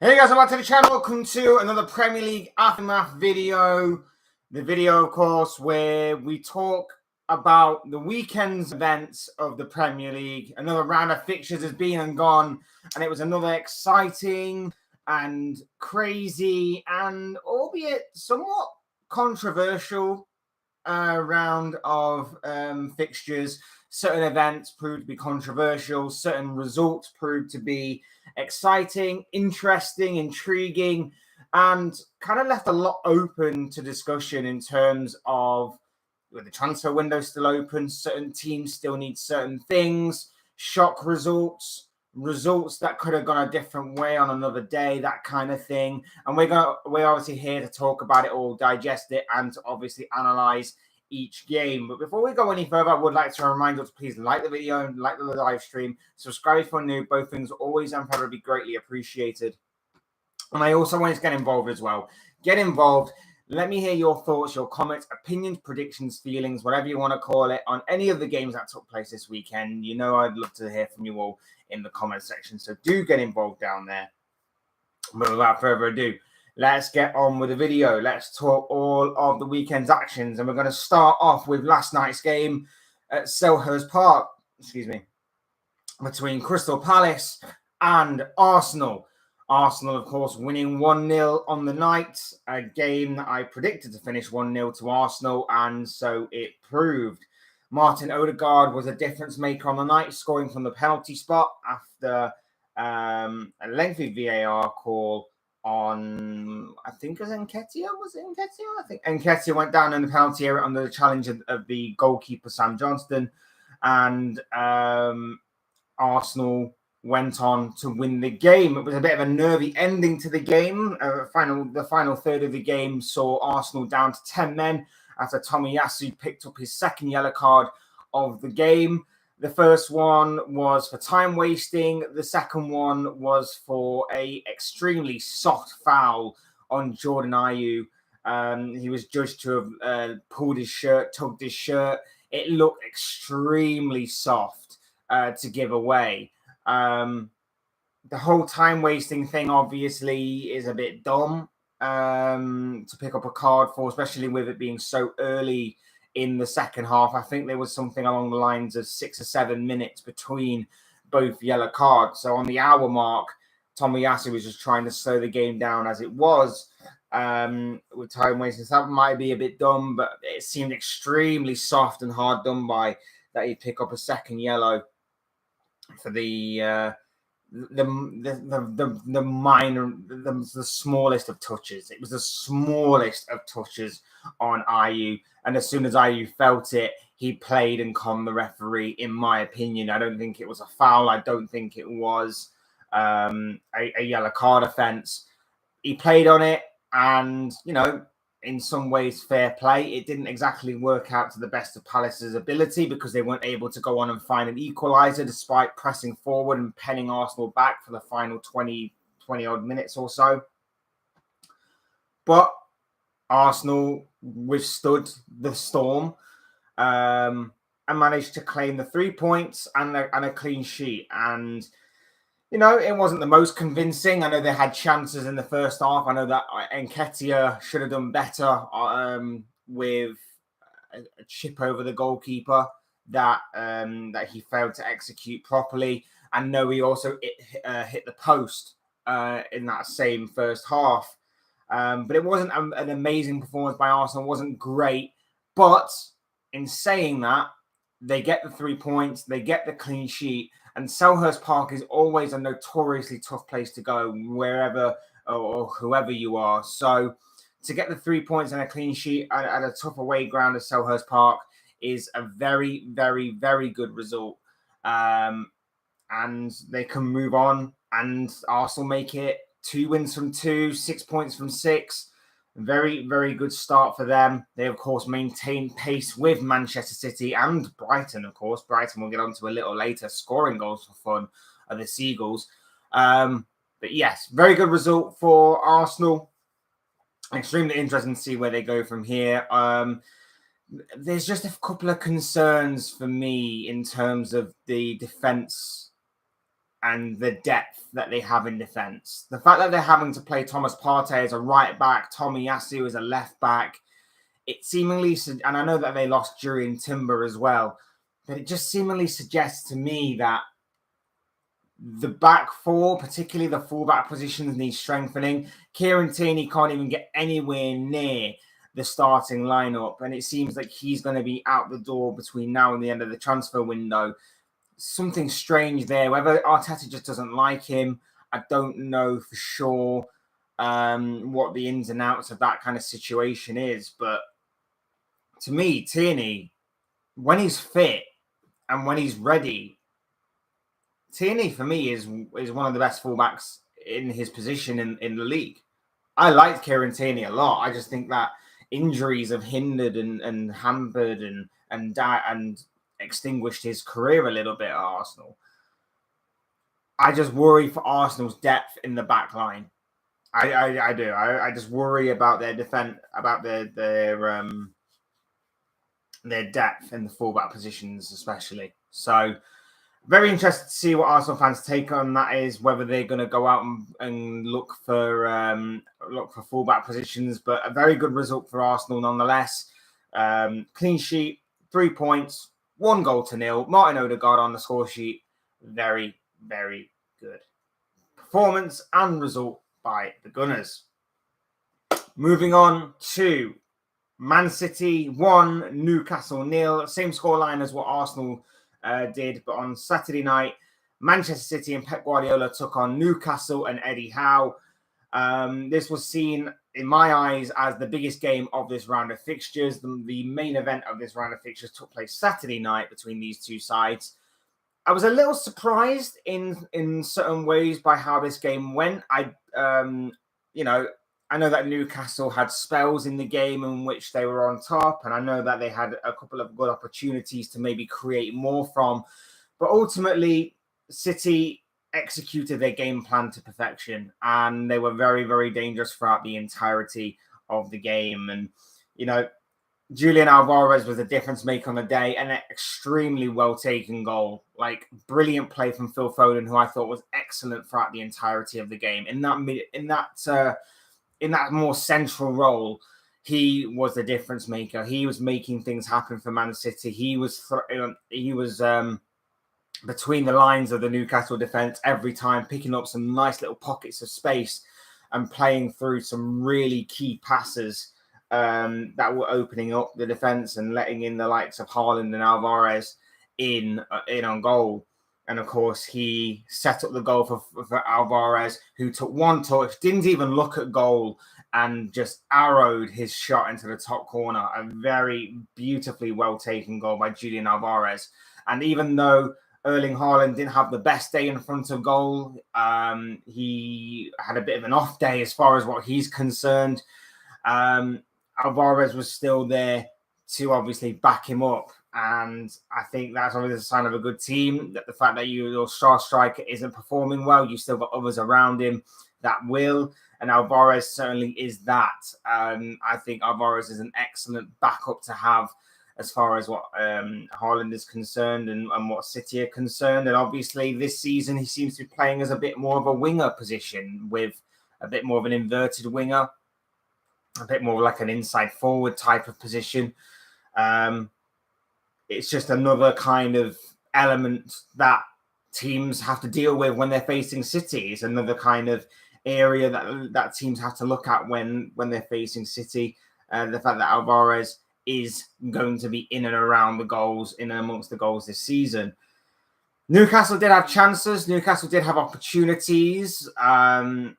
Hey guys, welcome to the channel. Welcome to another Premier League Aftermath video. The video, of course, where we talk about the weekend's events of the Premier League. Another round of fixtures has been and gone, and it was another exciting and crazy and albeit somewhat controversial round of fixtures. Certain events proved to be controversial. Certain results proved to be exciting, interesting, intriguing, and kind of left a lot open to discussion in terms of with the transfer window still open, certain teams still need certain things, shock results, results that could have gone a different way on another day, that kind of thing. And we're obviously here to talk about it all, digest it, and to obviously analyze each game. But before we go any further, I would like to remind you to please like the video and like the live stream. Subscribe if you're new. Both things always and forever be greatly appreciated. And I also want you to get involved as well. Get involved. Let me hear your thoughts, your comments, opinions, predictions, feelings, whatever you want to call it, on any of the games that took place this weekend. You know I'd love to hear from you all in the comment section. So do get involved down there. But without further ado, let's get on with the video. Let's talk all of the weekend's actions. And we're going to start off with last night's game at Selhurst Park, between Crystal Palace and Arsenal. Arsenal, of course, winning 1-0 on the night, a game that I predicted to finish 1-0 to Arsenal, and so it proved. Martin Odegaard was a difference maker on the night, scoring from the penalty spot after a lengthy VAR call on, I think it was Nketiah. Was it Nketiah? I think Nketiah went down in the penalty area under the challenge of the goalkeeper, Sam Johnston, and Arsenal went on to win the game. It was a bit of a nervy ending to the game. The final third of the game saw Arsenal down to 10 men after Tomiyasu picked up his second yellow card of the game. The first one was for time wasting. The second one was for a extremely soft foul on Jordan Ayew. He was judged to have pulled his shirt, tugged his shirt. It looked extremely soft to give away. The whole time wasting thing obviously is a bit dumb to pick up a card for, especially with it being so early in the second half. I think there was something along the lines of 6 or 7 minutes between both yellow cards. So on the hour mark, Tomiyasu was just trying to slow the game down as it was with time wasting. So that might be a bit dumb, but it seemed extremely soft and hard done by that he'd pick up a second yellow for the smallest of touches. It was the smallest of touches on Ayew, and as soon as Ayew felt it, he played and conned the referee. In my opinion, I don't think it was a foul. I don't think it was a yellow card offence. He played on it, and in some ways, fair play. It didn't exactly work out to the best of Palace's ability because they weren't able to go on and find an equaliser despite pressing forward and penning Arsenal back for the final 20 odd minutes or so. But Arsenal withstood the storm and managed to claim the 3 points and a clean sheet. And it wasn't the most convincing. I know they had chances in the first half. I know that Nketiah should have done better with a chip over the goalkeeper that he failed to execute properly. And no, he also hit the post in that same first half. But it wasn't an amazing performance by Arsenal. It wasn't great. But in saying that, they get the 3 points. They get the clean sheet. And Selhurst Park is always a notoriously tough place to go, wherever or whoever you are. So to get the 3 points and a clean sheet at a tough away ground at Selhurst Park is a very, very, very good result. And they can move on, and Arsenal make it 2 wins from 2, 6 points from 6. Very, very good start for them. They, of course, maintain pace with Manchester City and Brighton, of course. Brighton we'll get on to a little later, scoring goals for fun of the Seagulls. But yes, very good result for Arsenal. Extremely interesting to see where they go from here. There's just a couple of concerns for me in terms of the defence and the depth that they have in defence. The fact that they're having to play Thomas Partey as a right back, Tomiyasu as a left back, it seemingly, and I know that they lost Julian Timber as well, but it just seemingly suggests to me that the back four, particularly the fullback positions, need strengthening. Kieran Tierney can't even get anywhere near the starting lineup, and it seems like he's going to be out the door between now and the end of the transfer window. Something strange there. Whether Arteta just doesn't like him, I don't know for sure what the ins and outs of that kind of situation is. But to me, Tierney, when he's fit and when he's ready, Tierney for me is one of the best fullbacks in his position in the league. I liked Kieran Tierney a lot. I just think that injuries have hindered and hampered and extinguished his career a little bit at Arsenal. I just worry for Arsenal's depth in the back line. I do. I just worry about their defense, about their depth in the fullback positions, especially. So very interested to see what Arsenal fans take on that is, whether they're going to go out and look for fullback positions. But a very good result for Arsenal nonetheless. Clean sheet, 3 points, 1-0. Martin Odegaard on the score sheet. Very, very good performance and result by the Gunners. Moving on to Man City 1, Newcastle 0. Same scoreline as what Arsenal did, but on Saturday night, Manchester City and Pep Guardiola took on Newcastle and Eddie Howe. This was seen, in my eyes, as the biggest game of this round of fixtures. The main event of this round of fixtures took place Saturday night between these two sides. I was a little surprised in certain ways by how this game went. I know that Newcastle had spells in the game in which they were on top, and I know that they had a couple of good opportunities to maybe create more from. But ultimately, City executed their game plan to perfection, and they were very, very dangerous throughout the entirety of the game. And, Julian Alvarez was a difference maker on the day, and an extremely well-taken goal. Like, brilliant play from Phil Foden, who I thought was excellent throughout the entirety of the game. In that more central role, he was the difference maker. He was making things happen for Man City. He was between the lines of the Newcastle defence every time, picking up some nice little pockets of space and playing through some really key passes that were opening up the defence and letting in the likes of Haaland and Alvarez in on goal. And of course, he set up the goal for Alvarez, who took one touch, didn't even look at goal, and just arrowed his shot into the top corner. A very beautifully well-taken goal by Julian Alvarez. And even though Erling Haaland didn't have the best day in front of goal, he had a bit of an off day as far as what he's concerned. Alvarez was still there to obviously back him up. And I think that's always a sign of a good team, that the fact that your star striker isn't performing well, you've still got others around him that will. And Alvarez certainly is that. I think Alvarez is an excellent backup to have as far as what Haaland is concerned and what City are concerned. And obviously this season he seems to be playing as a bit more of a winger position, with a bit more of an inverted winger, a bit more like an inside forward type of position. It's just another kind of element that teams have to deal with when they're facing City. It's another kind of area that teams have to look at when they're facing City. The fact that Alvarez is going to be in and around the goals, in and amongst the goals this season. Newcastle did have chances. Newcastle did have opportunities. I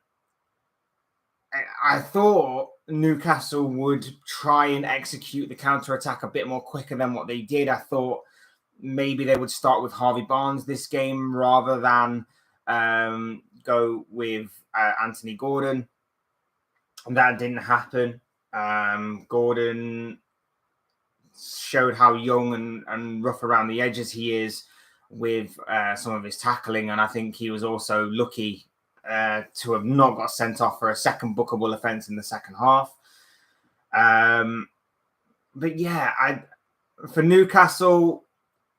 thought Newcastle would try and execute the counter-attack a bit more quicker than what they did. I thought maybe they would start with Harvey Barnes this game rather than go with Anthony Gordon. And that didn't happen. Gordon showed how young and rough around the edges he is with some of his tackling. And I think he was also lucky to have not got sent off for a second bookable offence in the second half. But yeah, for Newcastle,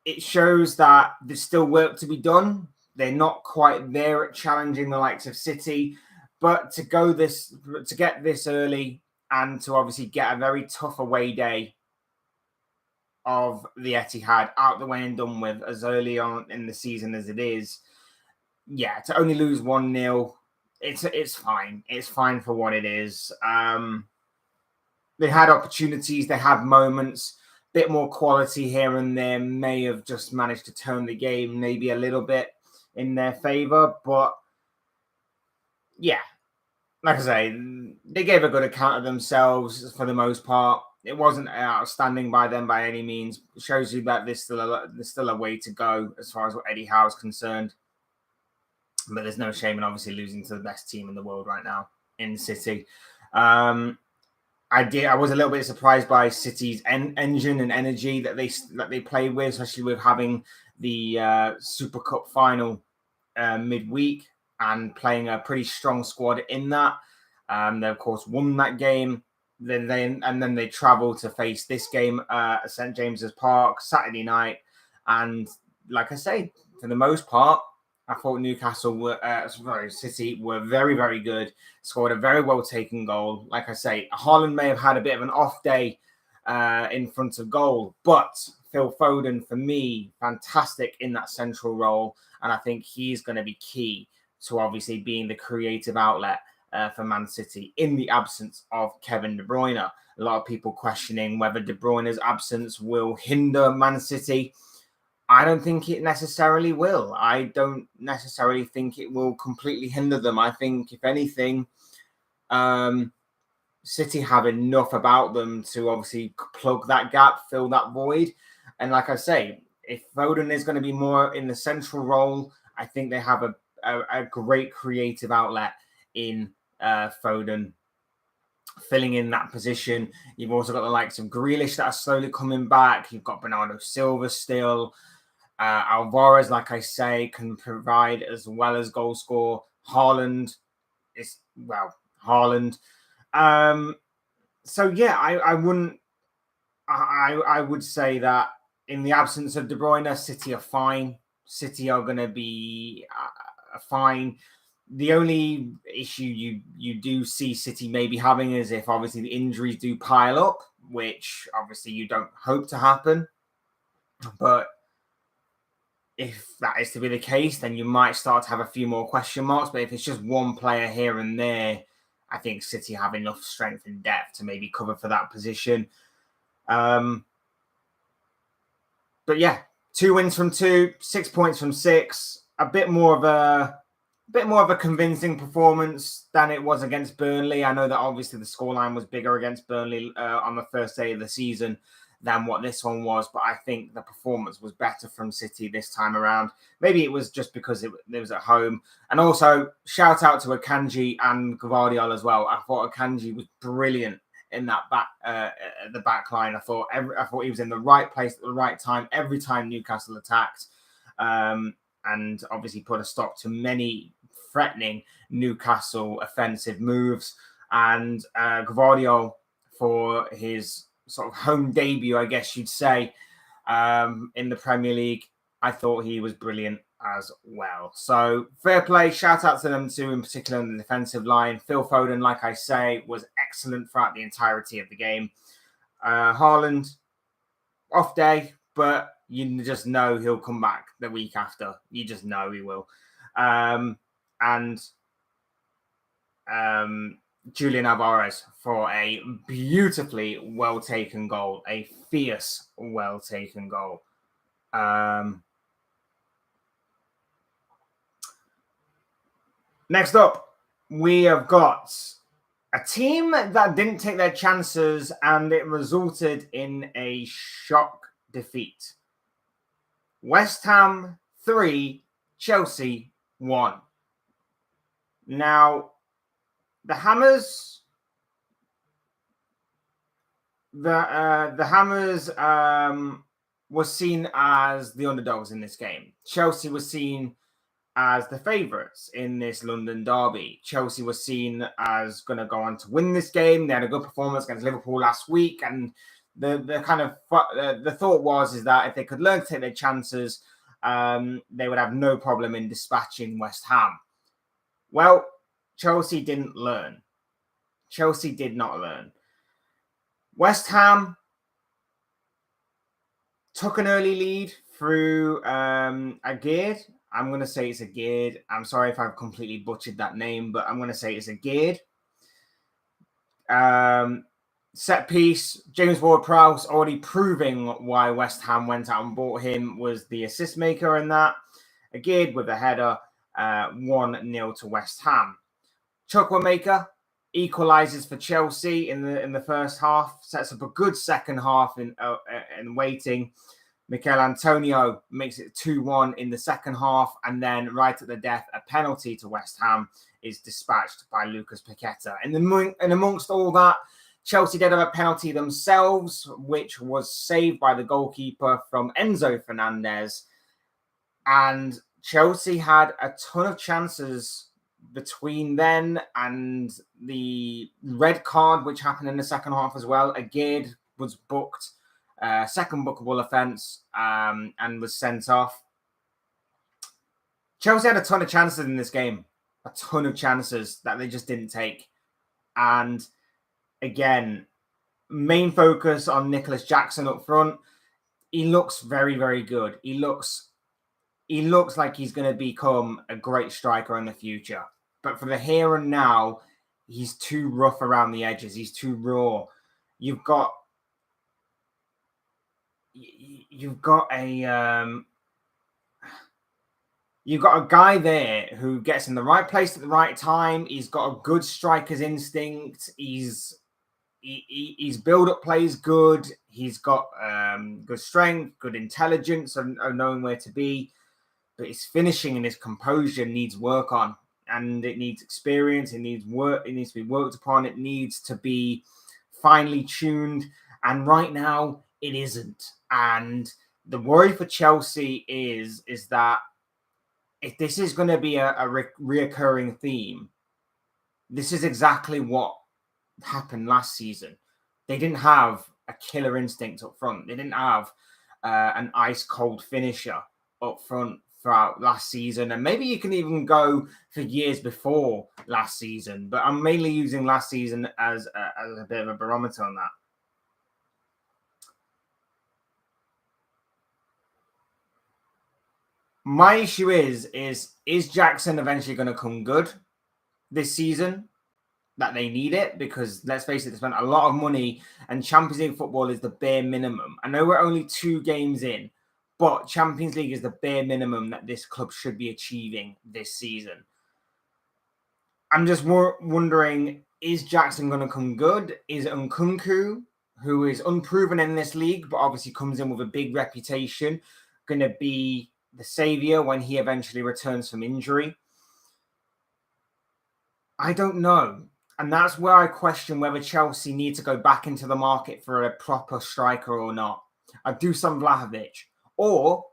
it shows that there's still work to be done. They're not quite there at challenging the likes of City, but to get this early and to obviously get a very tough away day of the Etihad out the way and done with as early on in the season as it is, yeah, to only lose 1-0, it's fine. It's fine for what it is. They had opportunities, they had moments, bit more quality here and there, may have just managed to turn the game maybe a little bit in their favour, but yeah, like I say, they gave a good account of themselves for the most part. It wasn't outstanding by them by any means. It shows you that there's still a way to go as far as what Eddie Howe is concerned. But there's no shame in obviously losing to the best team in the world right now in City. I was a little bit surprised by City's engine and energy that they played with, especially with having the Super Cup final midweek and playing a pretty strong squad in that. They of course won that game. Then they travel to face this game at St James's Park Saturday night, and like I say, for the most part, I thought City were very, very good. Scored a very well taken goal. Like I say, Haaland may have had a bit of an off day in front of goal, but Phil Foden, for me, fantastic in that central role, and I think he's going to be key to obviously being the creative outlet for Man City in the absence of Kevin De Bruyne. A lot of people questioning whether De Bruyne's absence will hinder Man City. I don't think it necessarily will. I don't necessarily think it will completely hinder them. I think, if anything, City have enough about them to obviously plug that gap, fill that void. And like I say, if Foden is going to be more in the central role, I think they have a great creative outlet in Foden filling in that position. You've also got the likes of Grealish that are slowly coming back. You've got Bernardo Silva still. Alvarez, like I say, can provide as well as goal score. Haaland. So yeah, I would say that in the absence of De Bruyne, City are fine. City are going to be fine. The only issue you do see City maybe having is if obviously the injuries do pile up, which obviously you don't hope to happen. But if that is to be the case, then you might start to have a few more question marks. But if it's just one player here and there, I think City have enough strength and depth to maybe cover for that position. But yeah, 2 wins from 2, 6 points from 6. A bit more of a convincing performance than it was against Burnley. I know that obviously the scoreline was bigger against Burnley on the first day of the season than what this one was, but I think the performance was better from City this time around. Maybe it was just because it was at home. And also, shout out to Akanji and Gvardiol as well. I thought Akanji was brilliant in that the back line. I thought he was in the right place at the right time every time Newcastle attacked, and obviously put a stop to many threatening Newcastle offensive moves. And Gvardiol, for his sort of home debut, I guess you'd say, in the Premier League, I thought he was brilliant as well. So fair play, shout out to them too, in particular in the defensive line. Phil Foden, like I say, was excellent throughout the entirety of the game. Haaland, off day, but you just know he'll come back the week after. You just know he will. Julian Alvarez for a beautifully well-taken goal, a fierce, well-taken goal. Next up, we have got a team that didn't take their chances and it resulted in a shock defeat. West Ham 3, Chelsea 1. Now, the Hammers was seen as the underdogs in this game. Chelsea was seen as the favourites in this London derby. Chelsea was seen as going to go on to win this game. They had a good performance against Liverpool last week, and the thought was that if they could learn to take their chances they would have no problem in dispatching West Ham. Well, Chelsea didn't learn. Chelsea did not learn. West Ham took an early lead through Odegaard. I'm going to say it's Odegaard. I'm sorry if I've completely butchered that name, but I'm going to say it's Odegaard. Set piece, James Ward-Prowse already proving why West Ham went out and bought him, was the assist maker in that. Odegaard with a header, 1-0 to West Ham. Chukwuemeka equalises for Chelsea in the first half, sets up a good second half in waiting. Mikel Antonio makes it 2-1 in the second half, and then right at the death, a penalty to West Ham is dispatched by Lucas Paqueta. And amongst all that, Chelsea did have a penalty themselves, which was saved by the goalkeeper from Enzo Fernandez. And Chelsea had a ton of chances between then and the red card, which happened in the second half as well. Odegaard was booked, second bookable offence, and was sent off. Chelsea had a ton of chances in this game. A ton of chances that they just didn't take. And again, main focus on Nicholas Jackson up front. He looks very, very good. He looks like he's going to become a great striker in the future. But for the here and now, he's too rough around the edges. He's too raw. You've got a guy there who gets in the right place at the right time. He's got a good striker's instinct. His build-up play is good. He's got good strength, good intelligence, and knowing where to be. But his finishing and his composure needs work on, and it needs experience. It needs work. It needs to be worked upon. It needs to be finely tuned. And right now, it isn't. And the worry for Chelsea is that if this is going to be a reoccurring theme, this is exactly what happened last season. They didn't have a killer instinct up front. They didn't have an ice-cold finisher up front throughout last season. And maybe you can even go for years before last season. But I'm mainly using last season as a bit of a barometer on that. My issue is Jackson eventually going to come good this season? That they need it, because let's face it, they spent a lot of money, and Champions League football is the bare minimum. I know we're only 2 games in, but Champions League is the bare minimum that this club should be achieving this season. I'm just wondering, is Jackson going to come good? Is Nkunku, who is unproven in this league, but obviously comes in with a big reputation, going to be the saviour when he eventually returns from injury? I don't know. And that's where I question whether Chelsea need to go back into the market for a proper striker or not. I do some Vlahovic. Or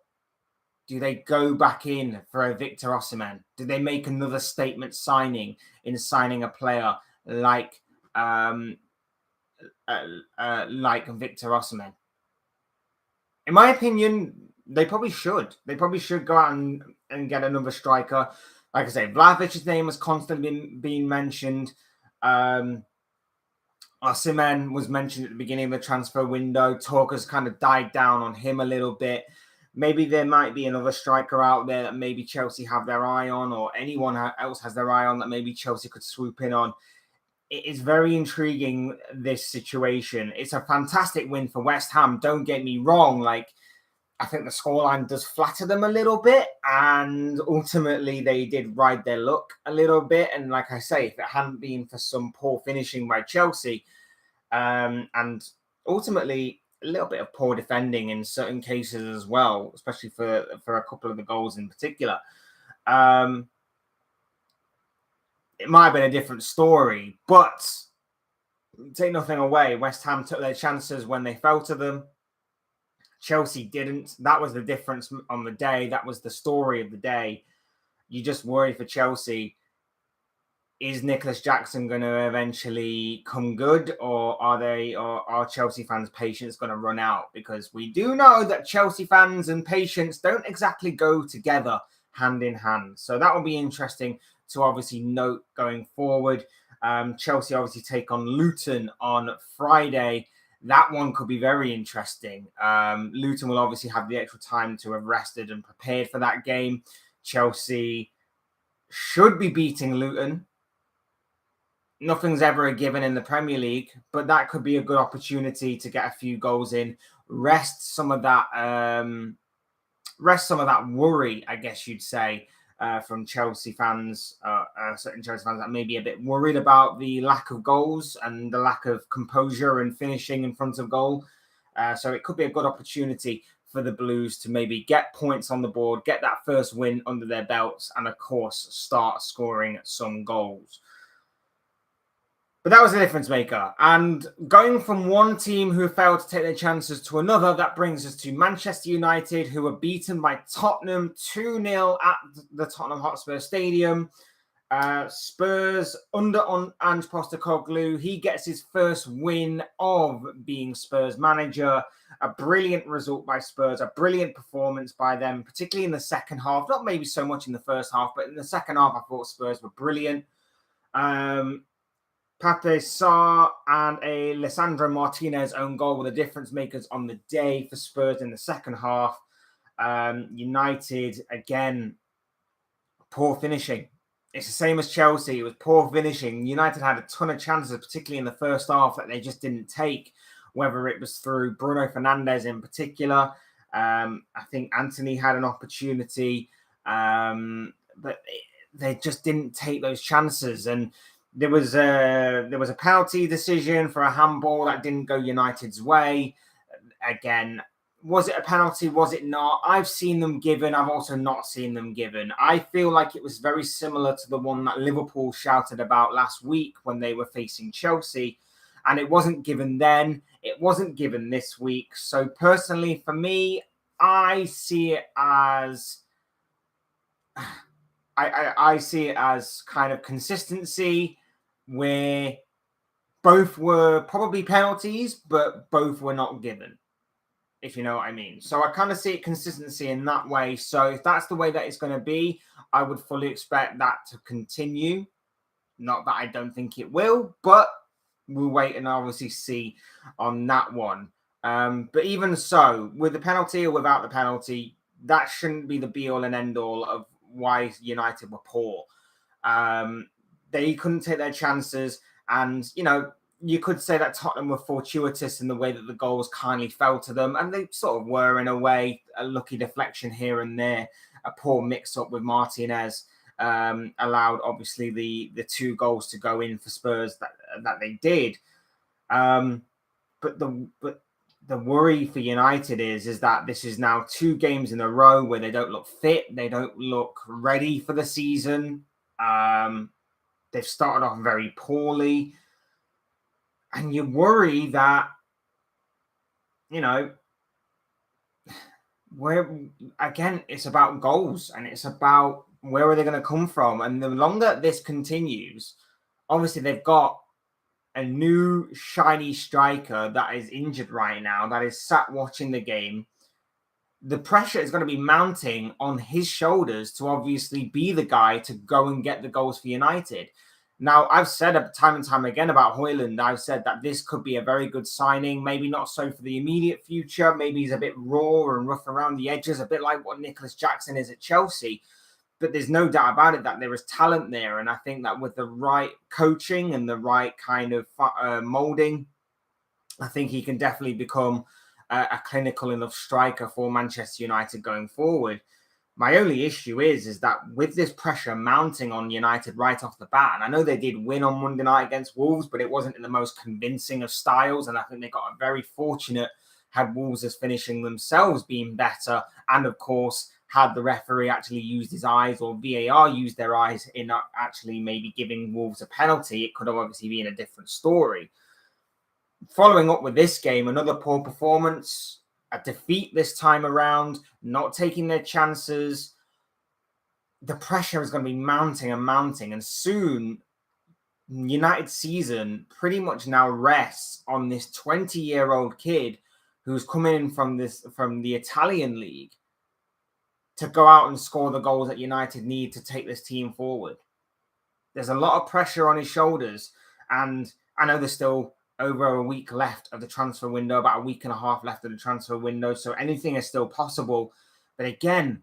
do they go back in for a Victor Osimhen? Do they make another statement signing in signing a player like Victor Osimhen? In my opinion, they probably should. They probably should go out and get another striker. Like I say, Vlahovic's name has constantly been mentioned. Osimhen was mentioned at the beginning of the transfer window. Talk has kind of died down on him a little bit. Maybe there might be another striker out there that maybe Chelsea have their eye on, or anyone else has their eye on that maybe Chelsea could swoop in on. It is very intriguing, this situation. It's a fantastic win for West Ham. Don't get me wrong. I think the scoreline does flatter them a little bit, and ultimately they did ride their luck a little bit. And like I say, if it hadn't been for some poor finishing by Chelsea, and ultimately a little bit of poor defending in certain cases as well, especially for a couple of the goals in particular, it might have been a different story. But take nothing away, West Ham took their chances when they fell to them. Chelsea didn't. That was the difference on the day. That was the story of the day. You just worry for Chelsea is Nicholas Jackson going to eventually come good, or are Chelsea fans' patience going to run out? Because we do know that Chelsea fans and patience don't exactly go together hand in hand. So that will be interesting to obviously note going forward. Chelsea obviously take on Luton on Friday. That one could be very interesting. Luton will obviously have the extra time to have rested and prepared for that game. Chelsea should be beating Luton. Nothing's ever a given in the Premier League, but that could be a good opportunity to get a few goals in, rest some of that worry, I guess you'd say, from Chelsea fans, certain Chelsea fans that may be a bit worried about the lack of goals and the lack of composure and finishing in front of goal. So it could be a good opportunity for the Blues to maybe get points on the board, get that first win under their belts, and of course, start scoring some goals. But that was a difference maker. And going from one team who failed to take their chances to another, that brings us to Manchester United, who were beaten by Tottenham 2-0 at the Tottenham Hotspur Stadium. Spurs under on Ange Postecoglu. He gets his first win of being Spurs manager. A brilliant result by Spurs, a brilliant performance by them, particularly in the second half. Not maybe so much in the first half, but in the second half, I thought Spurs were brilliant. Pape Sarr and a Lisandro Martinez own goal were the difference makers on the day for Spurs in the second half. United, again, poor finishing. It's the same as Chelsea. It was poor finishing. United had a ton of chances, particularly in the first half, that they just didn't take, whether it was through Bruno Fernandes in particular. I think Anthony had an opportunity, but they just didn't take those chances. And there was a penalty decision for a handball that didn't go United's way. Again, was it a penalty? Was it not? I've seen them given. I've also not seen them given. I feel like it was very similar to the one that Liverpool shouted about last week when they were facing Chelsea. And it wasn't given then. It wasn't given this week. So personally, for me, I see it as... I see it as kind of consistency, where both were probably penalties, but both were not given, if you know what I mean. So I kind of see it consistency in that way. So if that's the way that it's going to be, I would fully expect that to continue. Not that I don't think it will, but we'll wait and obviously see on that one. But even so, with the penalty or without the penalty, that shouldn't be the be-all and end-all of why United were poor. They couldn't take their chances. And, you know, you could say that Tottenham were fortuitous in the way that the goals kindly fell to them. And they sort of were, in a way, a lucky deflection here and there. A poor mix-up with Martinez allowed, obviously, the two goals to go in for Spurs that they did. But the worry for United is that this is now 2 games in a row where they don't look fit. They don't look ready for the season. They've started off very poorly. And you worry that, you know, again, it's about goals and it's about where are they going to come from. And the longer this continues, obviously they've got a new shiny striker that is injured right now, that is sat watching the game. The pressure is going to be mounting on his shoulders to obviously be the guy to go and get the goals for United. Now, I've said time and time again about Højlund. I've said that this could be a very good signing. Maybe not so for the immediate future. Maybe he's a bit raw and rough around the edges, a bit like what Nicholas Jackson is at Chelsea. But there's no doubt about it that there is talent there. And I think that with the right coaching and the right kind of molding, I think he can definitely become a clinical enough striker for Manchester United going forward. My only issue is that with this pressure mounting on United right off the bat, and I know they did win on Monday night against Wolves, but it wasn't in the most convincing of styles. And I think they got very fortunate had Wolves as finishing themselves being better. And of course, had the referee actually used his eyes or VAR used their eyes in not actually maybe giving Wolves a penalty, it could have obviously been a different story. Following up with this game, another poor performance, a defeat this time around, not taking their chances. The pressure is going to be mounting and mounting. And soon, United season pretty much now rests on this 20-year-old kid who's coming in from the Italian league to go out and score the goals that United need to take this team forward. There's a lot of pressure on his shoulders, and I know there's still over a week left of the transfer window, about a week and a half left of the transfer window, so anything is still possible. But again,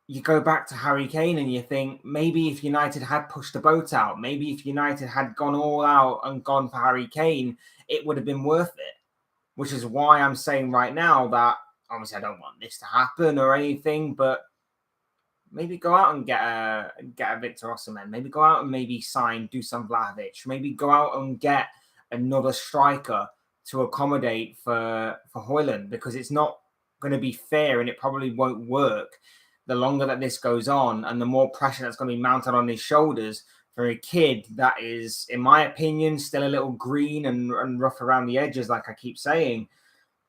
you go back to Harry Kane and you think maybe if United had pushed the boat out, maybe if United had gone all out and gone for Harry Kane, it would have been worth it. Which is why I'm saying right now that obviously I don't want this to happen or anything, but maybe go out and get a Victor Osimhen. Maybe go out and maybe sign Dusan Vlahovic. Maybe go out and get another striker to accommodate for Højlund, because it's not going to be fair and it probably won't work the longer that this goes on and the more pressure that's going to be mounted on his shoulders for a kid that is, in my opinion, still a little green and rough around the edges, like I keep saying,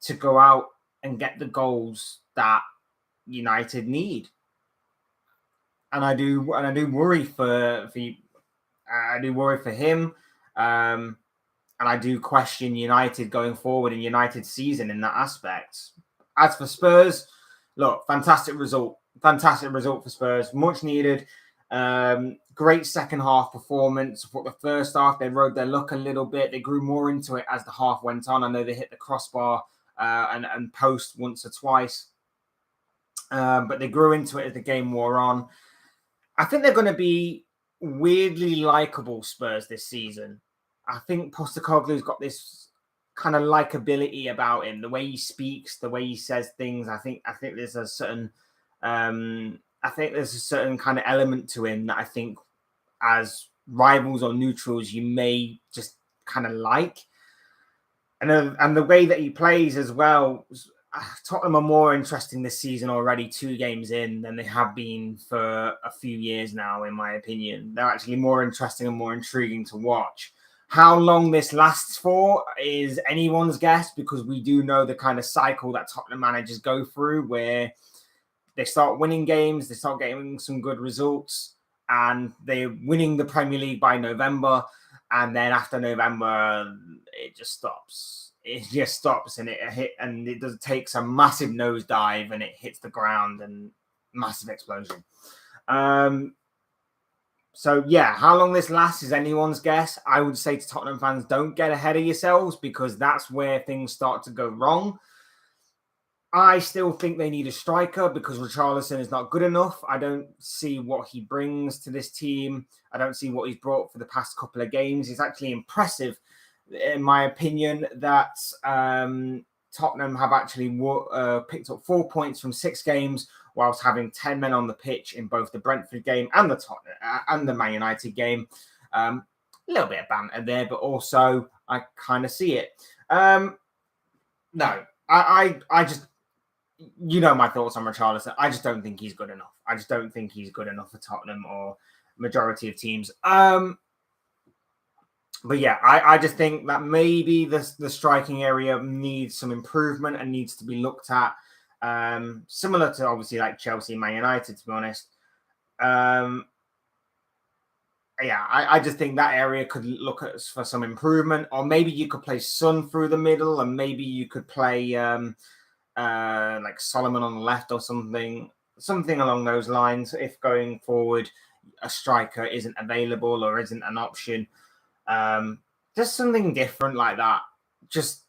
to go out and get the goals that United need. And I do worry for him. And I do question United going forward in United's season in that aspect. As for Spurs, look, fantastic result for Spurs, much needed. Great second half performance. For the first half, they rode their luck a little bit. They grew more into it as the half went on. I know they hit the crossbar and post once or twice, but they grew into it as the game wore on. I think they're going to be weirdly likable Spurs this season. I think Postecoglu's got this kind of likability about him, the way he speaks, the way he says things. I think there's a certain kind of element to him that I think as rivals or neutrals you may just kind of like. And the way that he plays as well, Tottenham are more interesting this season already, 2 games in, than they have been for a few years now, in my opinion. They're actually more interesting and more intriguing to watch. How long this lasts for is anyone's guess, because we do know the kind of cycle that Tottenham managers go through where they start winning games, they start getting some good results, and they're winning the Premier League by November. And then after November, it just stops. And it takes a massive nosedive and it hits the ground and massive explosion. So yeah, how long this lasts is anyone's guess. I would say to Tottenham fans, don't get ahead of yourselves, because that's where things start to go wrong. I still think they need a striker because Richarlison is not good enough. I don't see what he brings to this team. I don't see what he's brought for the past couple of games. It's actually impressive, in my opinion, that Tottenham have actually picked up 4 points from 6 games whilst having 10 men on the pitch in both the Brentford game and the Man United game. A little bit of banter there, but also I kind of see it. No, I just... You know my thoughts on Richarlison. I just don't think he's good enough. I just don't think he's good enough for Tottenham or majority of teams. But yeah, I just think that maybe the striking area needs some improvement and needs to be looked at. Similar to obviously like Chelsea and Man United, to be honest. Yeah, I just think that area could look at for some improvement. Or maybe you could play Son through the middle, and maybe you could play... like Solomon on the left or something along those lines, if going forward a striker isn't available or isn't an option. Just something different like that, just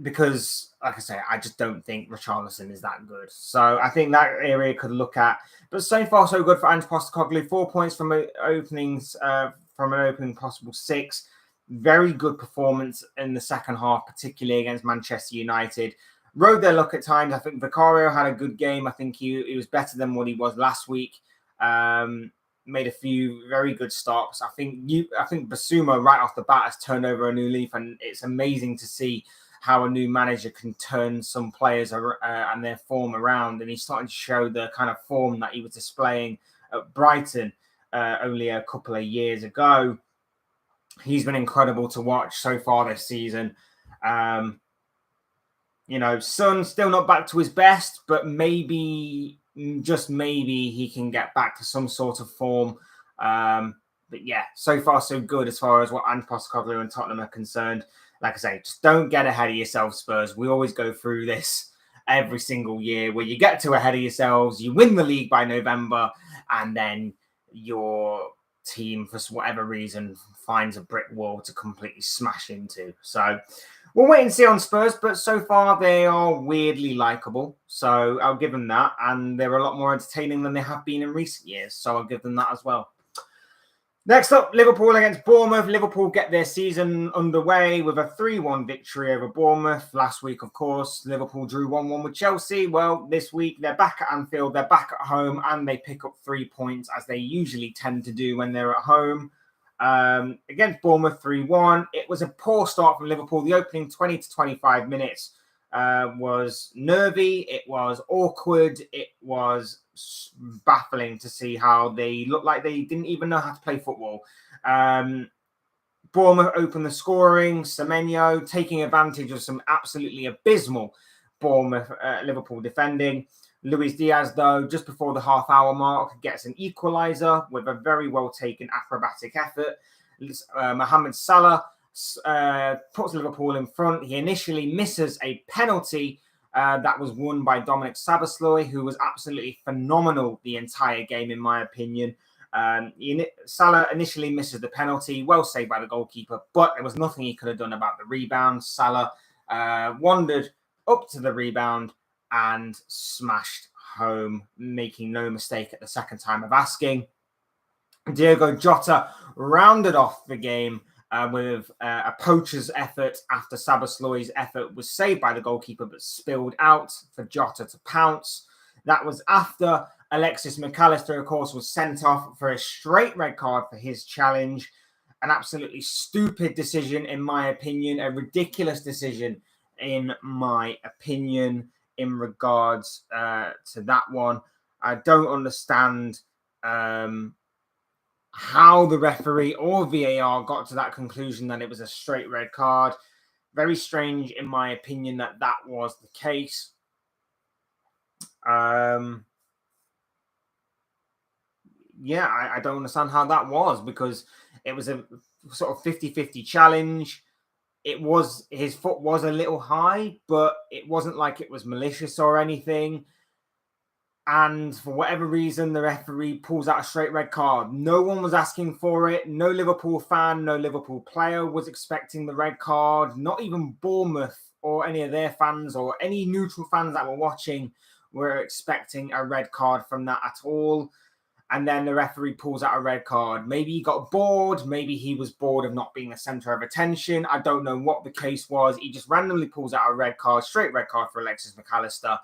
because, like I say, I just don't think Richarlison is that good. So I think that area could look at. But so far so good for Ange Postecoglu. 4 points from openings, from an opening possible 6. Very good performance in the second half, particularly against Manchester United. Rode their luck at times. I think Vicario had a good game. I think he was better than what he was last week. Made a few very good stops. I think Basuma right off the bat has turned over a new leaf, and it's amazing to see how a new manager can turn some players and their form around. And he's starting to show the kind of form that he was displaying at Brighton only a couple of years ago. He's been incredible to watch so far this season. Son still not back to his best, but maybe, just maybe, he can get back to some sort of form. But yeah, so far so good as far as what Ange Postecoglu and Tottenham are concerned. Like I say, just don't get ahead of yourself, Spurs. We always go through this every single year where you get too ahead of yourselves, you win the league by November, and then your team, for whatever reason, finds a brick wall to completely smash into. So we'll wait and see on Spurs, but so far they are weirdly likable. So I'll give them that. And they're a lot more entertaining than they have been in recent years. So I'll give them that as well. Next up, Liverpool against Bournemouth. Liverpool get their season underway with a 3-1 victory over Bournemouth. Last week, of course, Liverpool drew 1-1 with Chelsea. Well, this week, they're back at Anfield, they're back at home, and they pick up 3 points, as they usually tend to do when they're at home. Against Bournemouth, 3-1. It was a poor start from Liverpool. The opening 20 to 25 minutes was nervy. It was awkward. It was baffling to see how they looked like they didn't even know how to play football. Bournemouth opened the scoring. Semenyo taking advantage of some absolutely abysmal Liverpool defending. Luis Diaz, though, just before the half-hour mark, gets an equaliser with a very well-taken acrobatic effort. Mohamed Salah puts Liverpool in front. He initially misses a penalty that was won by Dominic Szoboszlai, who was absolutely phenomenal the entire game, in my opinion. Salah initially misses the penalty, well saved by the goalkeeper, but there was nothing he could have done about the rebound. Salah wandered up to the rebound and smashed home, making no mistake at the second time of asking. Diogo Jota rounded off the game with a poacher's effort after Szoboszlai's effort was saved by the goalkeeper but spilled out for Jota to pounce. That was after Alexis McAllister, of course, was sent off for a straight red card for his challenge. An absolutely stupid decision, in my opinion, a ridiculous decision, in my opinion, in regards to that one. I don't understand how the referee or VAR got to that conclusion that it was a straight red card. Very strange, in my opinion, that was the case. Yeah, I don't understand how that was, because it was a sort of 50-50 challenge. His foot was a little high, but it wasn't like it was malicious or anything. And for whatever reason, the referee pulls out a straight red card. No one was asking for it. No Liverpool fan, no Liverpool player was expecting the red card. Not even Bournemouth or any of their fans or any neutral fans that were watching were expecting a red card from that at all. And then the referee pulls out a red card. Maybe he got bored. Maybe he was bored of not being the centre of attention. I don't know what the case was. He just randomly pulls out a red card, straight red card for Alexis McAllister.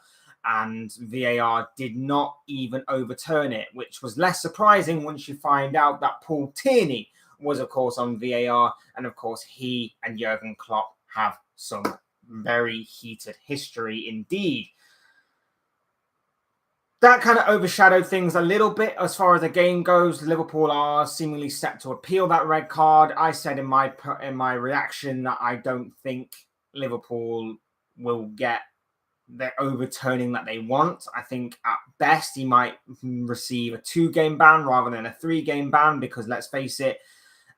And VAR did not even overturn it, which was less surprising once you find out that Paul Tierney was, of course, on VAR. And, of course, he and Jurgen Klopp have some very heated history indeed. That kind of overshadowed things a little bit as far as the game goes. Liverpool are seemingly set to appeal that red card. I said in my reaction that I don't think Liverpool will get the overturning that they want. I think at best he might receive a 2-game ban rather than a 3-game ban, because let's face it,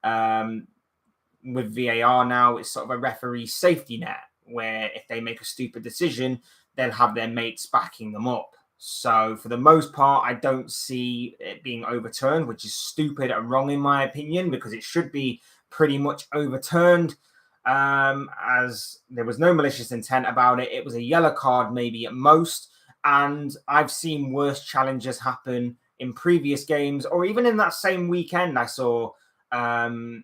with VAR now, it's sort of a referee safety net where if they make a stupid decision, they'll have their mates backing them up. So for the most part, I don't see it being overturned, which is stupid and wrong in my opinion, because it should be pretty much overturned. As there was no malicious intent about it. It was a yellow card maybe at most, and I've seen worse challenges happen in previous games, or even in that same weekend I saw I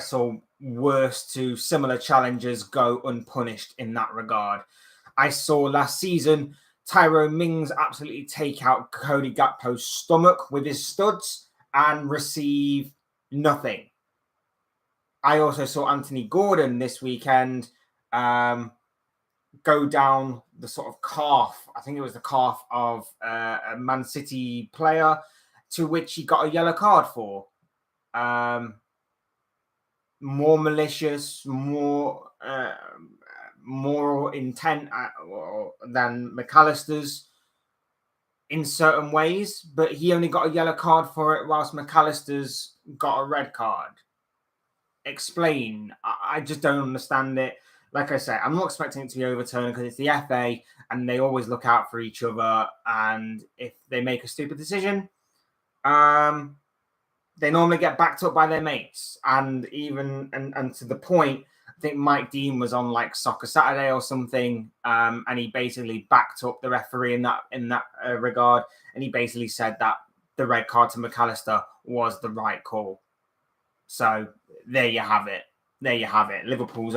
saw worse to similar challenges go unpunished in that regard. I saw last season Tyrone Mings absolutely take out Cody Gakpo's stomach with his studs and receive nothing. I also saw Anthony Gordon this weekend go down the sort of calf. I think it was the calf of a Man City player, to which he got a yellow card for. More malicious, more intent than McAllister's. in certain ways, but he only got a yellow card for it whilst McAllister's got a red card. Explain. I just don't understand it. Like I say, I'm not expecting it to be overturned because it's the FA and they always look out for each other. And if they make a stupid decision, they normally get backed up by their mates. And even and to the point, I think Mike Dean was on like Soccer Saturday or something, and he basically backed up the referee in that regard. And he basically said that the red card to McAllister was the right call. So there you have it. Liverpool's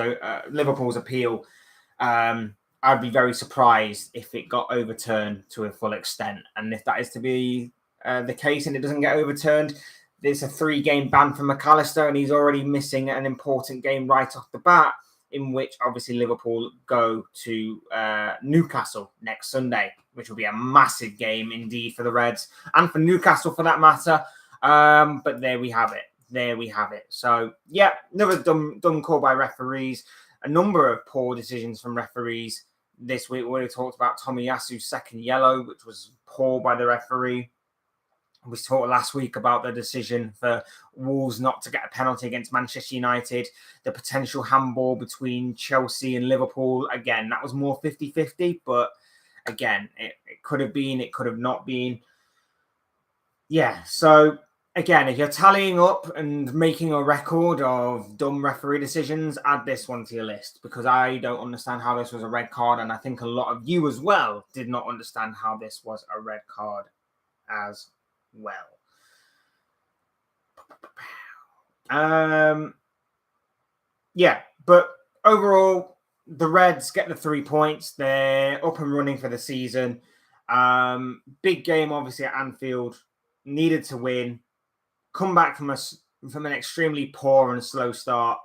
appeal. I'd be very surprised if it got overturned to a full extent. And if that is to be the case and it doesn't get overturned, there's a 3-game ban for McAllister, and he's already missing an important game right off the bat, in which obviously Liverpool go to Newcastle next Sunday, which will be a massive game indeed for the Reds and for Newcastle for that matter. But there we have it. So, yeah, another dumb call by referees. A number of poor decisions from referees this week. We already talked about Tomiyasu's second yellow, which was poor by the referee. We talked last week about the decision for Wolves not to get a penalty against Manchester United, the potential handball between Chelsea and Liverpool. Again, that was more 50-50, but again, it could have been, it could have not been. Yeah, so again, if you're tallying up and making a record of dumb referee decisions, add this one to your list, because I don't understand how this was a red card, and I think a lot of you as well did not understand how this was a red card as well. Yeah, but overall, the Reds get the 3 points. They're up and running for the season. Big game, obviously, at Anfield. Needed to win. Come back from an extremely poor and slow start.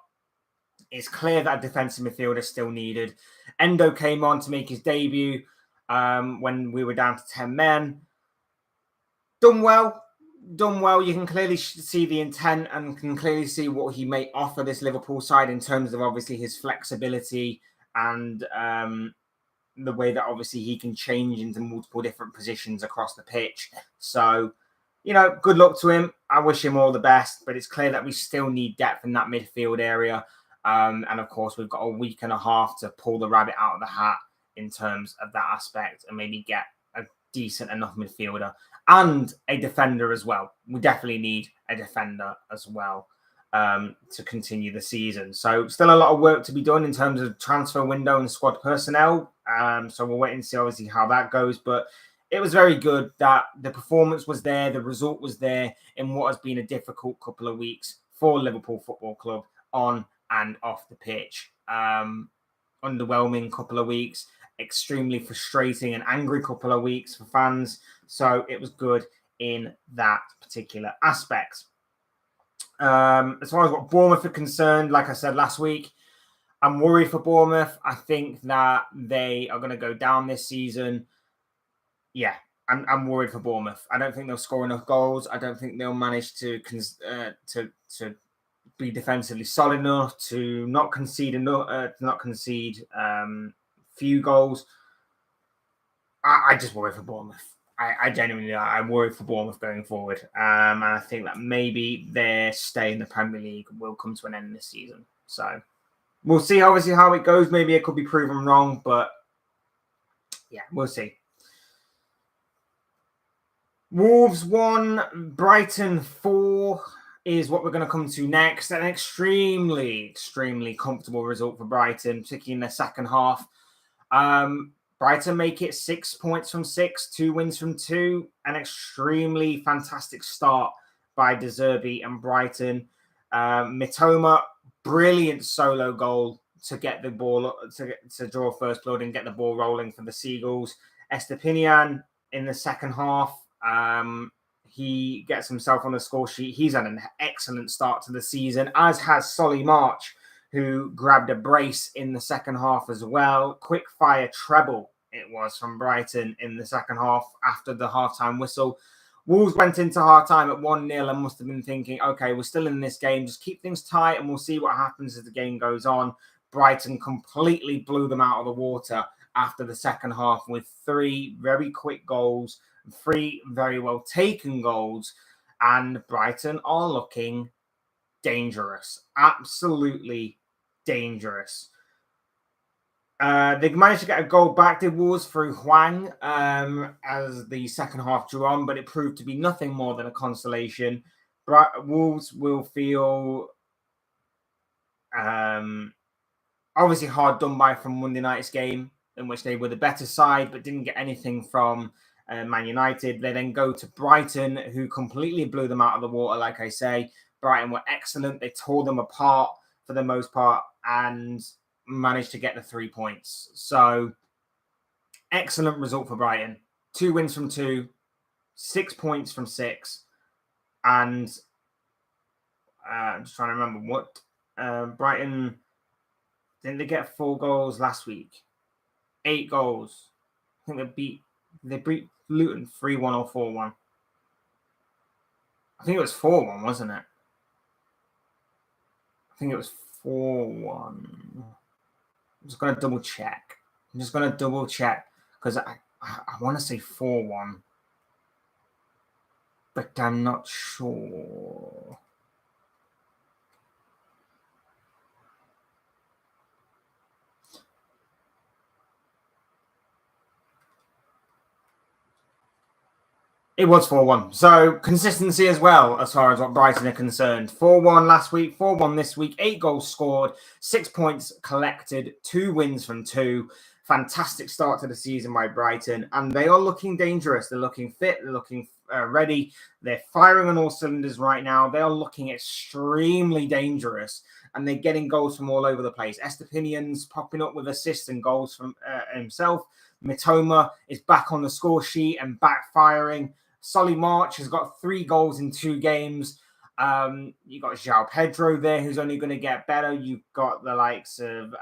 It's clear that a defensive midfielder is still needed. Endo came on to make his debut when we were down to 10 men. Done well. You can clearly see the intent and can clearly see what he may offer this Liverpool side in terms of obviously his flexibility and the way that obviously he can change into multiple different positions across the pitch. So, good luck to him. I wish him all the best, but it's clear that we still need depth in that midfield area. And of course, we've got a week and a half to pull the rabbit out of the hat in terms of that aspect and maybe get a decent enough midfielder and a defender as well. We definitely need a defender as well to continue the season. So still a lot of work to be done in terms of transfer window and squad personnel. So we'll wait and see obviously how that goes. But it was very good that the performance was there, the result was there in what has been a difficult couple of weeks for Liverpool Football Club on and off the pitch. Underwhelming couple of weeks, extremely frustrating and angry couple of weeks for fans. So it was good in that particular aspect. As far as what Bournemouth are concerned, like I said last week, I'm worried for Bournemouth. I think that they are going to go down this season. Yeah, I'm worried for Bournemouth. I don't think they'll score enough goals. I don't think they'll manage to be defensively solid enough to not concede few goals. I just worry for Bournemouth. I genuinely, I'm worried for Bournemouth going forward. And I think that maybe their stay in the Premier League will come to an end this season. So we'll see obviously how it goes. Maybe it could be proven wrong, but yeah, we'll see. Wolves 1, Brighton 4 is what we're going to come to next. An extremely, extremely comfortable result for Brighton, particularly in the second half. Brighton make it 6 points from 6, 2 wins from 2. An extremely fantastic start by De Zerbi and Brighton. Mitoma, brilliant solo goal to get the ball, to draw first blood and get the ball rolling for the Seagulls. Estepinian in the second half, he gets himself on the score sheet. He's had an excellent start to the season, as has Solly March, who grabbed a brace in the second half as well. Quick fire treble it was from Brighton in the second half after the halftime whistle. Wolves went into halftime at 1-0 and must have been thinking, okay, we're still in this game. Just keep things tight and we'll see what happens as the game goes on. Brighton completely blew them out of the water after the second half with 3 very quick goals, 3 very well taken goals, and Brighton are looking dangerous. Absolutely dangerous. They managed to get a goal back to Wolves through Hwang as the second half drew on, but it proved to be nothing more than a consolation. Wolves will feel obviously hard done by from Monday night's game, in which they were the better side, but didn't get anything from Man United. They then go to Brighton, who completely blew them out of the water, like I say. Brighton were excellent. They tore them apart for the most part and managed to get the 3 points. So, excellent result for Brighton. 2 wins from 2, 6 points from 6. And I'm just trying to remember what Brighton... Didn't they get 4 goals last week? 8 goals. I think they beat Luton 3-1 or 4-1. I think it was 4-1, wasn't it? I think it was 4-1. I'm just going to double check. Because I want to say 4-1. But I'm not sure. It was 4-1. So consistency as well as far as what Brighton are concerned. 4-1 last week, 4-1 this week, 8 goals scored, 6 points collected, 2 wins from 2. Fantastic start to the season by Brighton. And they are looking dangerous. They're looking fit. They're looking ready. They're firing on all cylinders right now. They are looking extremely dangerous. And they're getting goals from all over the place. Estepinian's popping up with assists and goals from himself. Mitoma is back on the score sheet and backfiring. Solly March has got 3 goals in 2 games. You got João Pedro there, who's only going to get better. You've got the likes of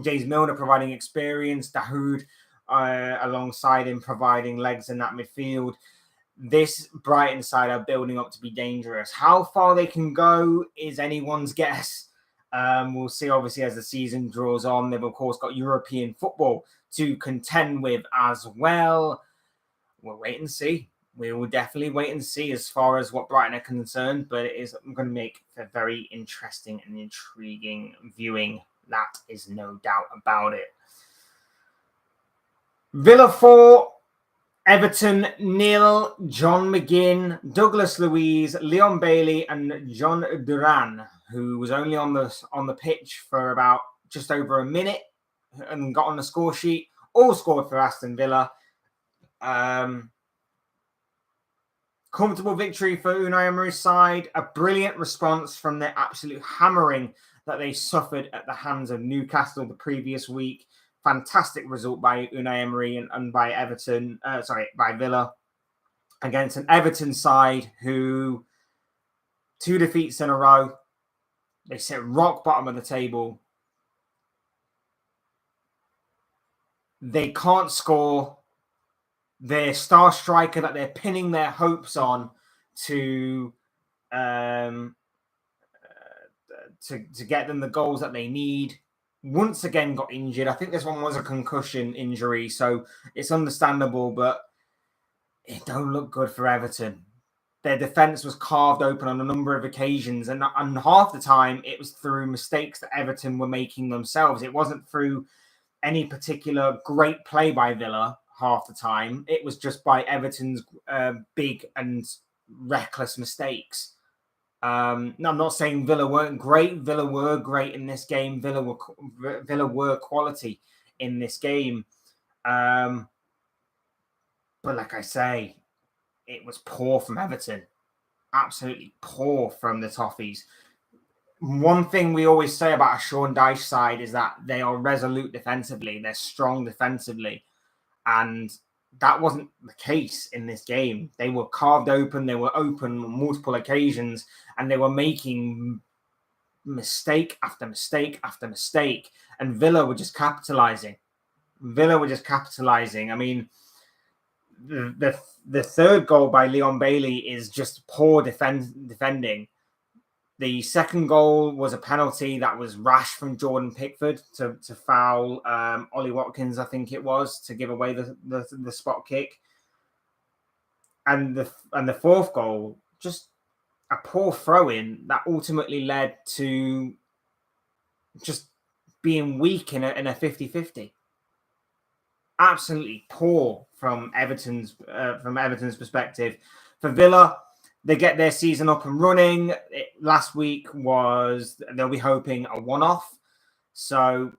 James Milner providing experience, Dahoud alongside him providing legs in that midfield. This Brighton side are building up to be dangerous. How far they can go is anyone's guess. We'll see, obviously, as the season draws on. They've, of course, got European football to contend with as well. We'll wait and see. We will definitely wait and see as far as what Brighton are concerned, but it is going to make a very interesting and intriguing viewing. That is no doubt about it. Villa 4, Everton 0, John McGinn, Douglas Luiz, Leon Bailey, and John Duran, who was only on the pitch for about just over a minute and got on the score sheet. All scored for Aston Villa. Comfortable victory for Unai Emery's side. A brilliant response from the absolute hammering that they suffered at the hands of Newcastle the previous week. Fantastic result by Unai Emery and by by Villa against an Everton side who 2 defeats in a row. They sit rock bottom of the table. They can't score. Their star striker that they're pinning their hopes on to get them the goals that they need, once again got injured. I think this one was a concussion injury, so it's understandable, but it don't look good for Everton. Their defence was carved open on a number of occasions, and half the time it was through mistakes that Everton were making themselves. It wasn't through any particular great play by Villa half the time. It was just by Everton's big and reckless mistakes. I'm not saying Villa weren't great. Villa were great in this game. Villa were quality in this game. But like I say, it was poor from Everton. Absolutely poor from the Toffees. One thing we always say about a Sean Dyche side is that they are resolute defensively. They're strong defensively. And that wasn't the case in this game. They were carved open. They were open on multiple occasions. And they were making mistake after mistake after mistake. And Villa were just capitalizing. I mean, the third goal by Leon Bailey is just poor defending. The second goal was a penalty that was rash from Jordan Pickford to foul Ollie Watkins, I think it was, to give away the spot kick. And the fourth goal, just a poor throw-in that ultimately led to just being weak in a 50-50. Absolutely poor from Everton's perspective. For Villa, they get their season up and running. Last week they'll be hoping a one-off. So,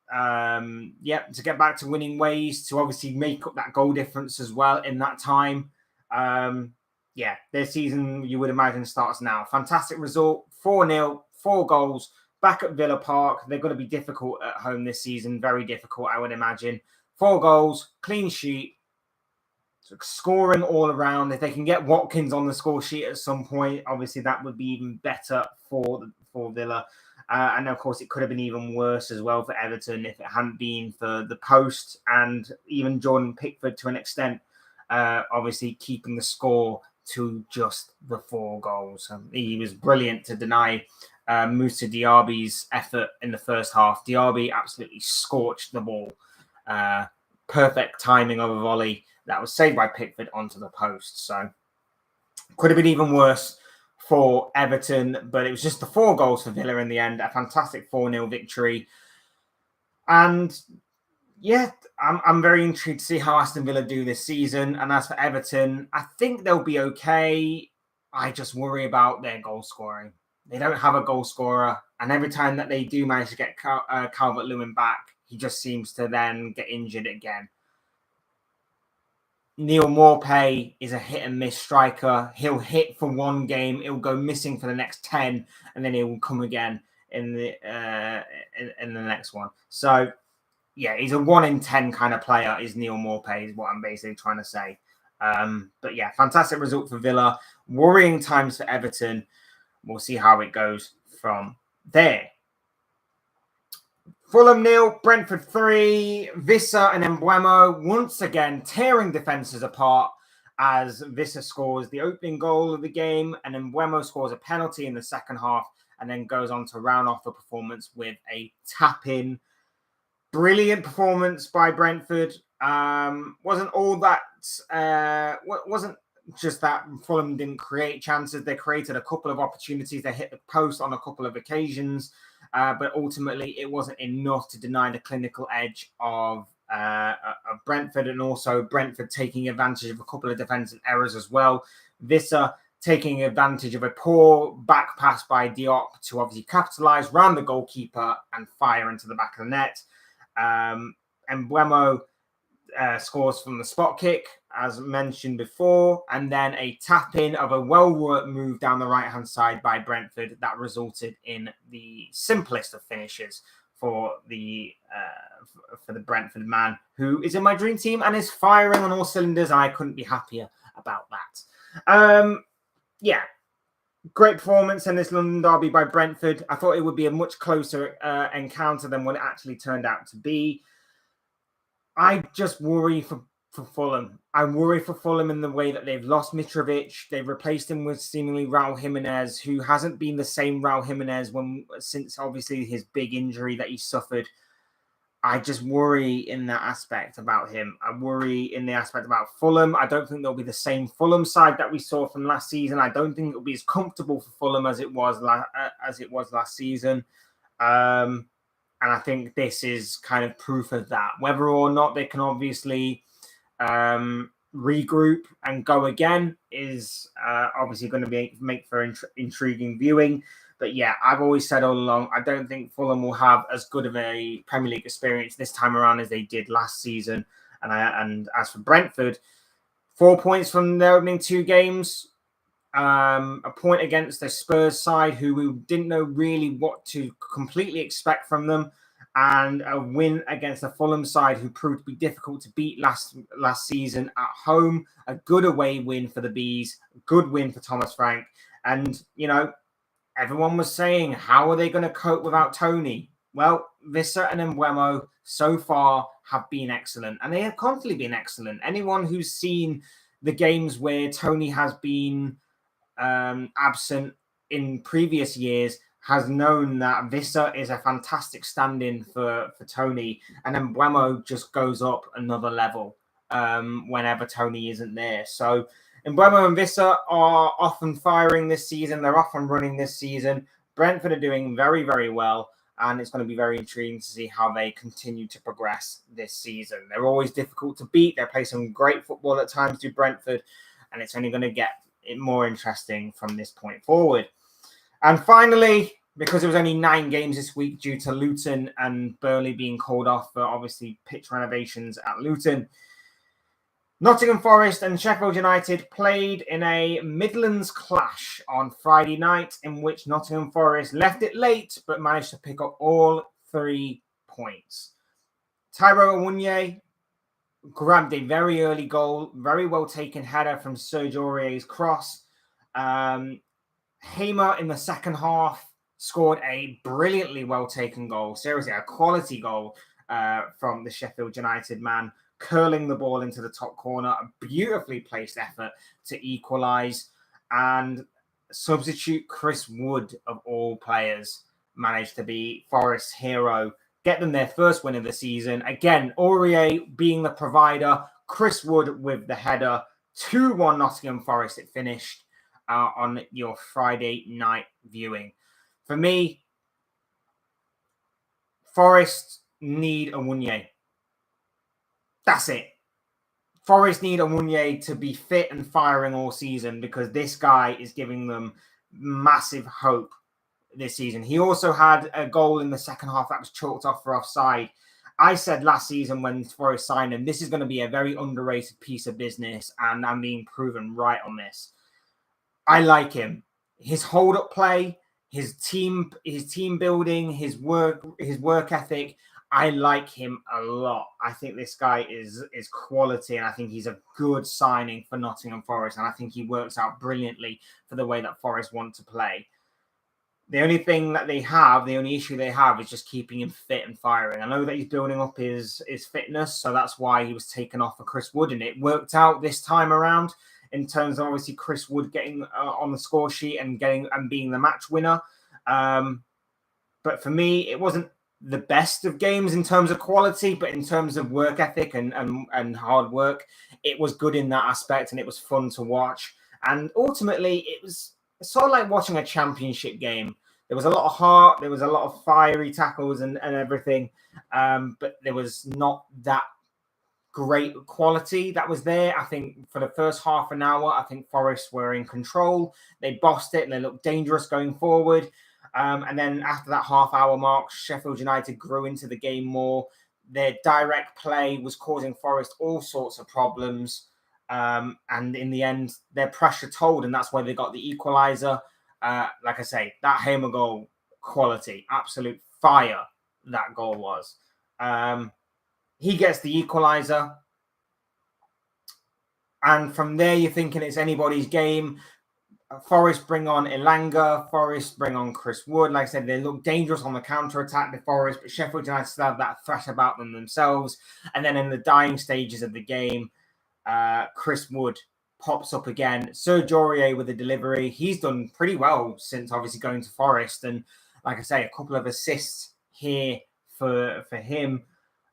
to get back to winning ways, to obviously make up that goal difference as well in that time. Their season, you would imagine, starts now. Fantastic result, 4-0, 4 goals, back at Villa Park. They're going to be difficult at home this season, very difficult, I would imagine. 4 goals, clean sheet, scoring all around. If they can get Watkins on the score sheet at some point, obviously that would be even better for Villa. And of course, it could have been even worse as well for Everton if it hadn't been for the post and even Jordan Pickford to an extent, obviously keeping the score to just the 4 goals. He was brilliant to deny Moussa Diaby's effort in the first half. Diaby absolutely scorched the ball. Perfect timing of a volley that was saved by Pickford onto the post. So could have been even worse for Everton, but it was just the 4 goals for Villa in the end. A fantastic 4-0 victory. And yeah, I'm very intrigued to see how Aston Villa do this season. And as for Everton, I think they'll be okay. I just worry about their goal scoring. They don't have a goal scorer. And every time that they do manage to get Calvert-Lewin back, he just seems to then get injured again. Neil Maupay is a hit and miss striker. He'll hit for one game, he'll go missing for the next 10, and then he will come again in the next one. So yeah, he's a 1 in 10 kind of player. Is Neil Maupay is what I'm basically trying to say. But yeah, fantastic result for Villa. Worrying times for Everton. We'll see how it goes from there. Fulham 0, Brentford 3, Vissa and Mbeumo once again tearing defences apart as Vissa scores the opening goal of the game and Mbeumo scores a penalty in the second half and then goes on to round off the performance with a tap-in. Brilliant performance by Brentford. Wasn't just that Fulham didn't create chances. They created a couple of opportunities. They hit the post on a couple of occasions. But ultimately, it wasn't enough to deny the clinical edge of Brentford, and also Brentford taking advantage of a couple of defensive errors as well. Vissa taking advantage of a poor back pass by Diop to obviously capitalise, round the goalkeeper and fire into the back of the net. Mbeumo scores from the spot kick, as mentioned before, and then a tap-in of a well-worked move down the right-hand side by Brentford that resulted in the simplest of finishes for the Brentford man, who is in my dream team and is firing on all cylinders. I couldn't be happier about that. Great performance in this London derby by Brentford. I thought it would be a much closer encounter than what it actually turned out to be. I just worry for Fulham. I worry for Fulham in the way that they've lost Mitrovic. They've replaced him with seemingly Raul Jimenez, who hasn't been the same Raul Jimenez since obviously his big injury that he suffered. I just worry in that aspect about him. I worry in the aspect about Fulham. I don't think there'll be the same Fulham side that we saw from last season. I don't think it'll be as comfortable for Fulham as it was last season. And I think this is kind of proof of that. Whether or not they can obviously regroup and go again is obviously going to make for intriguing viewing. But yeah, I've always said all along, I don't think Fulham will have as good of a Premier League experience this time around as they did last season. And as for Brentford, 4 points from their opening 2 games. A point against the Spurs side, who we didn't know really what to completely expect from them, and a win against the Fulham side, who proved to be difficult to beat last season at home. A good away win for the Bees, good win for Thomas Frank, and everyone was saying, how are they going to cope without Tony? Well, Vissa and Mbeumo so far have been excellent, and they have constantly been excellent. Anyone who's seen the games where Tony has been absent in previous years has known that Vissa is a fantastic stand-in for Tony, and then Mbeumo just goes up another level whenever Tony isn't there. So Mbeumo and Vissa are often firing this season. They're often running this season. Brentford are doing very, very well, and it's going to be very intriguing to see how they continue to progress this season. They're always difficult to beat. They play some great football at times to Brentford, and it's only going to get it more interesting from this point forward. And finally, because it was only 9 games this week due to Luton and Burnley being called off for obviously pitch renovations at Luton, Nottingham Forest and Sheffield United played in a Midlands clash on Friday night, in which Nottingham Forest left it late but managed to pick up all 3 points. Tyrone Awoniyi grabbed a very early goal, very well taken header from Serge Aurier's cross. Hamer in the second half scored a brilliantly well taken goal, seriously a quality goal from the Sheffield United man, curling the ball into the top corner, a beautifully placed effort to equalise, and substitute Chris Wood of all players managed to be Forest's hero, get them their first win of the season. Again, Aurier being the provider, Chris Wood with the header. 2-1 Nottingham Forest it finished on your Friday night viewing. For me, Forest need Awoniyi. That's it. Forest need Awoniyi to be fit and firing all season, because this guy is giving them massive hope this season. He also had a goal in the second half that was chalked off for offside. I said last season when Forest signed him, this is going to be a very underrated piece of business, and I'm being proven right on this. I like him. His hold-up play, his team building, his work ethic. I like him a lot. I think this guy is quality, and I think he's a good signing for Nottingham Forest, and I think he works out brilliantly for the way that Forest want to play. The only issue they have is just keeping him fit and firing. I know that he's building up his fitness, so that's why he was taken off for Chris Wood, and it worked out this time around in terms of obviously Chris Wood getting on the score sheet and being the match winner. But for me, it wasn't the best of games in terms of quality, but in terms of work ethic and hard work, it was good in that aspect, and it was fun to watch. And ultimately, it was sort of like watching a championship game. There was a lot of heart, there was a lot of fiery tackles and everything, but there was not that great quality that was there. I think for the first half an hour, I think Forest were in control. They bossed it and they looked dangerous going forward. And then after that half-hour mark, Sheffield United grew into the game more. Their direct play was causing Forest all sorts of problems. And in the end, their pressure told, and that's why they got the equaliser. Like I say, that Hamer goal, quality, absolute fire that goal was. He gets the equaliser. And from there, you're thinking it's anybody's game. Forest bring on Elanga. Forest bring on Chris Wood. Like I said, they look dangerous on the counter-attack, the Forest, but Sheffield United still have that threat about them themselves. And then in the dying stages of the game, Chris Wood pops up again. Serge Aurier with the delivery. He's done pretty well since obviously going to Forest. And like I say, a couple of assists here for him.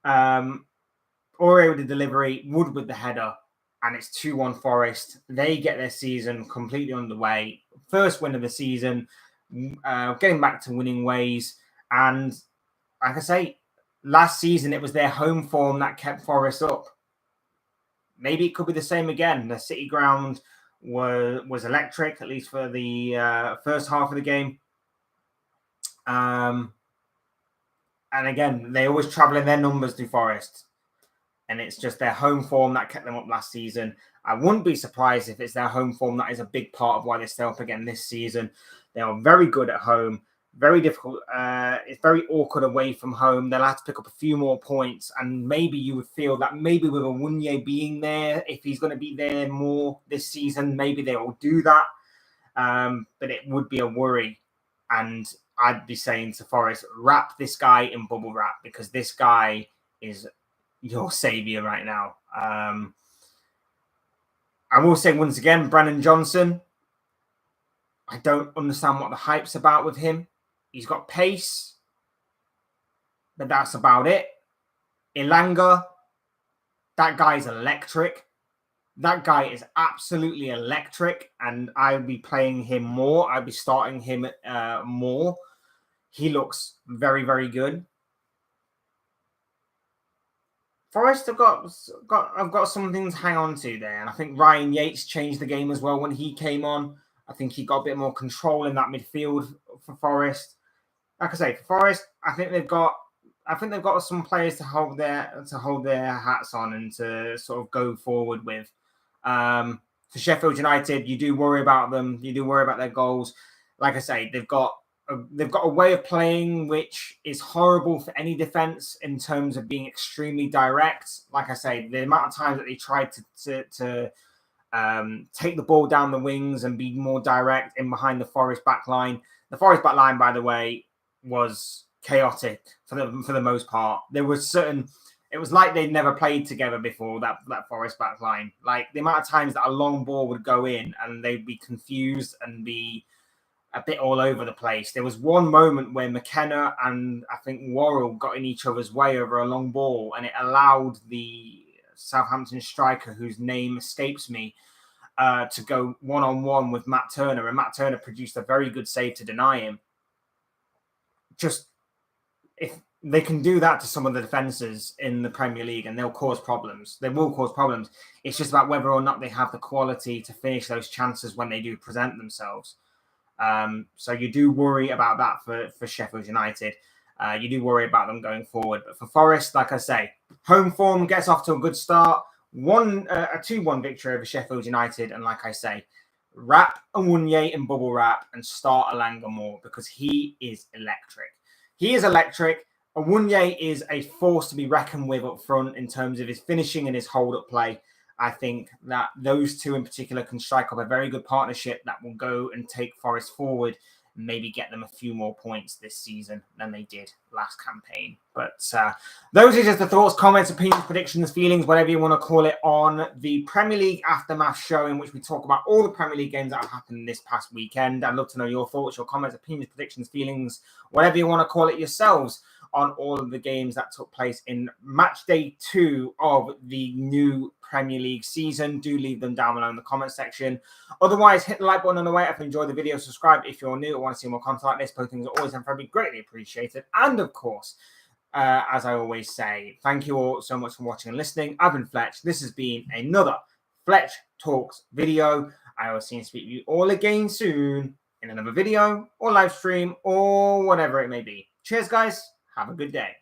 Aurier with the delivery, Wood with the header. And it's 2-1 Forest. They get their season completely underway. First win of the season, getting back to winning ways. And like I say, last season it was their home form that kept Forest up. Maybe it could be the same again. The City ground was electric, at least for the first half of the game. And again, they always travel in their numbers to Forest. And it's just their home form that kept them up last season. I wouldn't be surprised if it's their home form that is a big part of why they stay up again this season. They are very good at home, very difficult. It's very awkward away from home. They'll have to pick up a few more points. And maybe you would feel that maybe with Awoniyi being there, if he's going to be there more this season, maybe they will do that. But it would be a worry. And I'd be saying to Forest, wrap this guy in bubble wrap, because this guy is your saviour right now. I will say once again, Brennan Johnson, I don't understand what the hype's about with him. He's got pace, but that's about it. Ilanga, that guy's electric. That guy is absolutely electric, and I'd be playing him more. I'd be starting him more. He looks very, very good. Forest have got some things to hang on to there, and I think Ryan Yates changed the game as well when he came on. I think he got a bit more control in that midfield for Forest. Like I say, for Forest, I think they've got some players to hold their hats on and to sort of go forward with. For Sheffield United, you do worry about them. You do worry about their goals. Like I say, they've got a way of playing which is horrible for any defense in terms of being extremely direct. Like I say, the amount of times that they tried to take the ball down the wings and be more direct in behind the Forest back line. The Forest back line, by the way, was chaotic for the most part. There was it was like they'd never played together before, that Forest back line. Like the amount of times that a long ball would go in and they'd be confused and be a bit all over the place. There was one moment where McKenna and I think Worrell got in each other's way over a long ball, and it allowed the Southampton striker, whose name escapes me, to go one-on-one with Matt Turner, and Matt Turner produced a very good save to deny him. Just, if they can do that to some of the defences in the Premier League, and they'll cause problems. They will cause problems. It's just about whether or not they have the quality to finish those chances when they do present themselves. So you do worry about that for Sheffield United. You do worry about them going forward. But for Forest, like I say, home form gets off to a good start. A 2-1 victory over Sheffield United. And like I say, wrap Awunye in bubble wrap and start Elanga more, because he is electric. He is electric. Awunye is a force to be reckoned with up front in terms of his finishing and his hold-up play. I think that those two in particular can strike up a very good partnership that will go and take Forest forward and maybe get them a few more points this season than they did last campaign. But those are just the thoughts, comments, opinions, predictions, feelings, whatever you want to call it, on the Premier League Aftermath show, in which we talk about all the Premier League games that have happened this past weekend. I'd love to know your thoughts, your comments, opinions, predictions, feelings, whatever you want to call it yourselves, on all of the games that took place in match day 2 of the new Premier League season. Do leave them down below in the comment section. Otherwise, hit the like button on the way if you enjoyed the video. Subscribe if you're new or want to see more content like this. Both things are always and very greatly appreciated. And of course, as I always say, thank you all so much for watching and listening. I've been Fletch. This has been another Fletch Talks video. I will see and speak to you all again soon in another video or live stream or whatever it may be. Cheers, guys. Have a good day.